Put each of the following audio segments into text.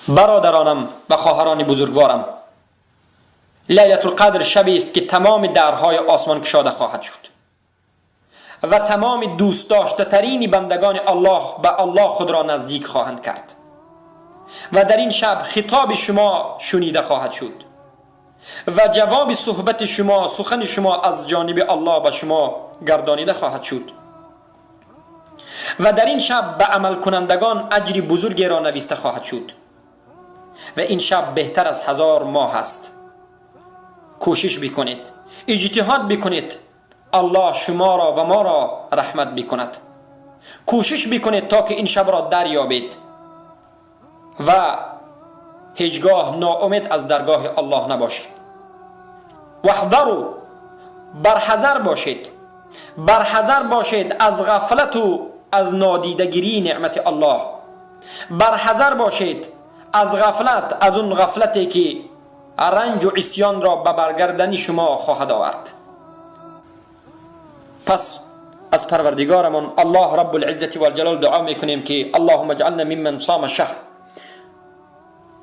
برادرانم و خواهران بزرگوارم، لیلة القدر شبی است که تمام درهای آسمان گشاده خواهد شد و تمام دوست داشته ترین بندگان الله به الله خود را نزدیک خواهند کرد و در این شب خطاب شما شنیده خواهد شد و جواب صحبت شما، سخن شما از جانب الله به شما گردانیده خواهد شد و در این شب به عمل کنندگان اجر بزرگی را نوشته خواهد شد و این شب بهتر از 1000 ماه است. کوشش بکنید، اجتهاد بکنید، الله شما را و ما را رحمت بکند. کوشش بکنید تا که این شب را دریابید و هیچگاه ناامید از درگاه الله نباشید. واحذروا، برحذر باشید، برحذر باشید از غفلت و از نادیدگیری نعمت الله. برحذر باشید از غفلت، از اون غفلتی که رنج و عصیان را به برگردن شما خواهد آورد. پس از پروردگارمان الله رب العزت و الجلال دعا میکنیم که اللهم اجعلنا ممن صام الشهر.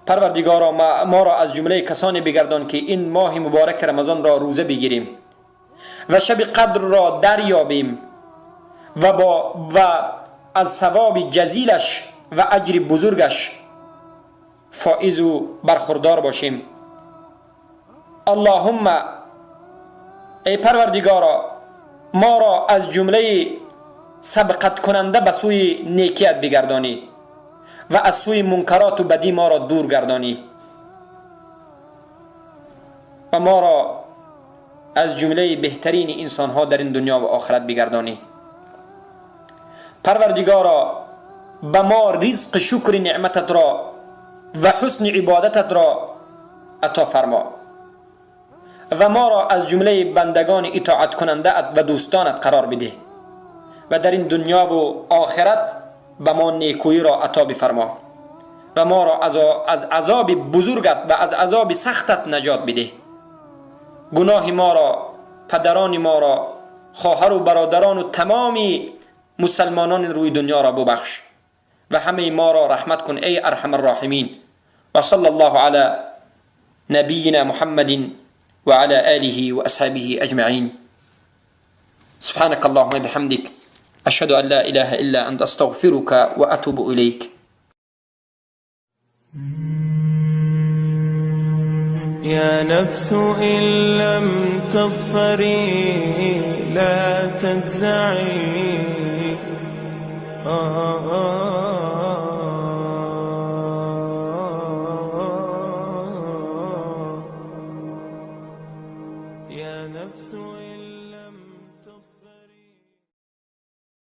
پروردگارا ما را از جمله کسانی بگردان که این ماه مبارک رمضان را روزه بگیریم و شب قدر را دریابیم و از ثواب جزیلش و اجر بزرگش فائز و برخوردار باشیم. اللهم ای پروردگارا ما را از جمله سبقت کننده به سوی نیکیت بگردانی و از سوی منکرات و بدی ما را دور گردانی و ما را از جمله بهترین انسان ها در این دنیا و آخرت بگردانی. پروردگارا به ما رزق شکر نعمتت را و حسن عبادتت را عطا فرما و ما را از جمله بندگان اطاعت کننده و دوستانت قرار بده و در این دنیا و آخرت به ما نیکویی را عطا بفرما و ما را از عذاب بزرگت و از عذاب سختت نجات بده. گناه ما را، پدران ما را، خواهر و برادران و تمام مسلمانان روی دنیا را ببخش و همه ما را رحمت کن ای ارحم الراحمین. و صلی الله علی نبینا محمد وعلى آله وأصحابه أجمعين. سبحانك اللهم بحمدك أشهد أن لا إله إلا أنت أستغفرك وأتوب إليك. يا نفس إن لم تظفري لا تجزعي يا نفس إن